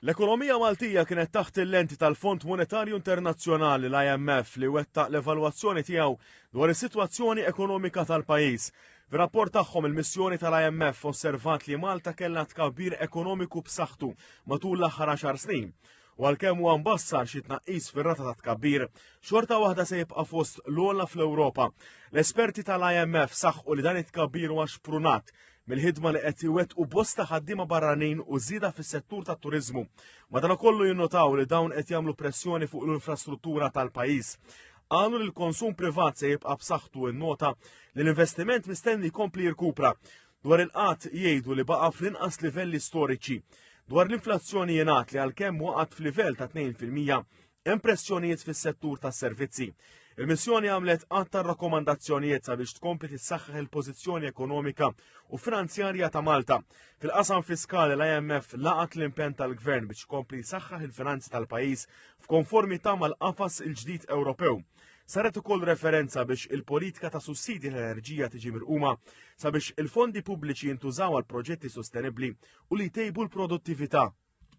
L-ekonomija Maltija kienet taħt il-lenti tal-Fond Monetarju Internazzjonali l-IMF li wettaq l-evalwazzjoni tiegħu dwar is-sitwazzjoni ekonomika tal-pajjiż. Fir-rapport tagħhom il-missjoni tal-IMF osservat li Malta kellha tkabbir ekonomiku b'saħħtu matul l-aħħar 10 snin. U għalkemm huwa mbassar xi tnaqqis fir-rata ta' tkabbir, xorta waħda se jibqa' fost l-ogħla fl-Ewropa. L-esperti tal-IMF saħħu li dan it-tkabbir huwa xprunat mill-ħidma li qed iwettqu bosta ħaddiema barranin u żieda fis-settur tat-turiżmu. Madankollu jinnotaw li dawn qed jagħmlu pressjoni fuq l-infrastruttura tal-pajjiż. Qalu li l-konsum privat se jibqa' b'saħħtu innota li l-investiment mistenni jkompli jirkupra. Dwar il-qatt jgħidu li baqa' fl-inqas livelli storiċi. Dwar l-inflazzjoni jingħad li għalkemm waqgħet f'livell ta' 2%, impressjonijiet fis-settur tas-servizzi. Il-missjoni għamlet għatta rakkomandazzjonijiet sabiex tkompli tissaħħaħ il-pożizzjoni ekonomika u finanzjarja ta' Malta. Fil-qasam fiskali l-IMF laqat l-impenn tal-Gvern biex tkompli jsaħħaħ il-finanzi tal-pajjiż f'konformità mal-qafas il-ġdid Ewropew. Saret ukoll referenza biex il-politika ta' sussidji l-enerġija tiġi mirquma sabiex il-fondi pubbliċi jintużaw għal proġetti sostenibbli u li jtejbu l-produttività.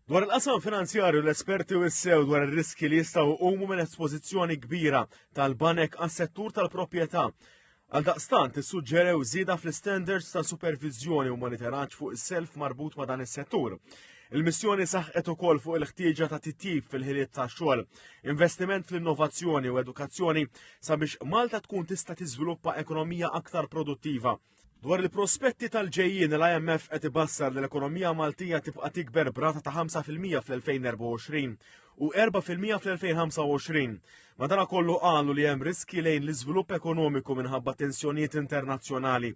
Dwar il-qasam finanzjarju l-esperti wissew dwar ir-riski li jistgħu jqumu minn espożizzjoni kbira tal-banek għas-settur tal-proprjetà. Għaldaqstant issuġġerew żieda fl-standards ta' supervizjoni u monitoraġġ fuq is-self marbut ma' dan is-settur. Il-missjoni saħqet ukoll fuq il-ħtieġa ta' titjib fil-ħiliet tax-xogħol, investiment fl-innovazzjoni u edukazzjoni sabiex Malta tkun tista' tiżviluppa ekonomija aktar produttiva. Dwar il-prospetti tal-ġejjin l-IMF qed ibassar li l-ekonomija Maltija tibqa' tikber b'rata ta' 5% fl-2024 u 4% fl-2025. Madankollu qalu li hemm riski lejn l-iżvilupp ekonomiku minħabba tensjonijiet internazzjonali,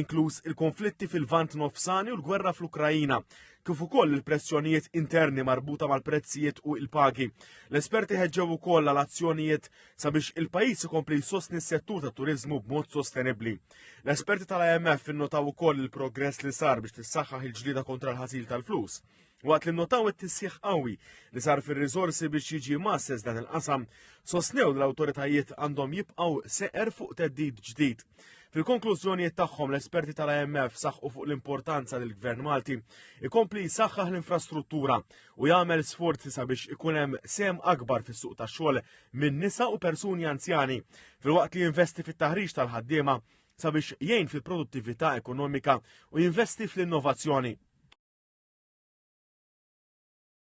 inkluż il-konflitti fil-Vant Nofsani u l-gwerra fl-Ukrajina, kif ukoll il-pressjonijiet interni marbuta mal-prezzijiet u l-pagi. L-esperti ħeġġew ukoll għal azzjonijiet sabiex il-pajjiż ikompli jsostni s-settur tat-turiżmu b'mod sostenibbli. L-esperti tal-IMF innotaw ukoll il-progress li sar biex tissaħħaħ il-ġlieda kontra l-ħasil tal-flus. Waqt li nnotaw it-tissieħ qawwi li sar fir-riżorsi biex jiġi masses dan il-qasam, sostnew l-awtoritajiet għandhom jibqgħu seqer fuq teddid ġdid. Fil-konklużjonijiet tagħhom l-esperti tal-IMF saħħu fuq l-importanza li l-Gvern Malti ikompli jsaħħaħ l-infrastruttura u jagħmel sforzi sabiex ikun hemm sehem akbar fis-suq tax-xogħol minn nisa u persuni anzjani, filwaqt li jinvesti fit-taħriġ tal-ħaddiema sabiex jgħin fil-produttività ekonomika u jinvesti fl-innovazzjoni.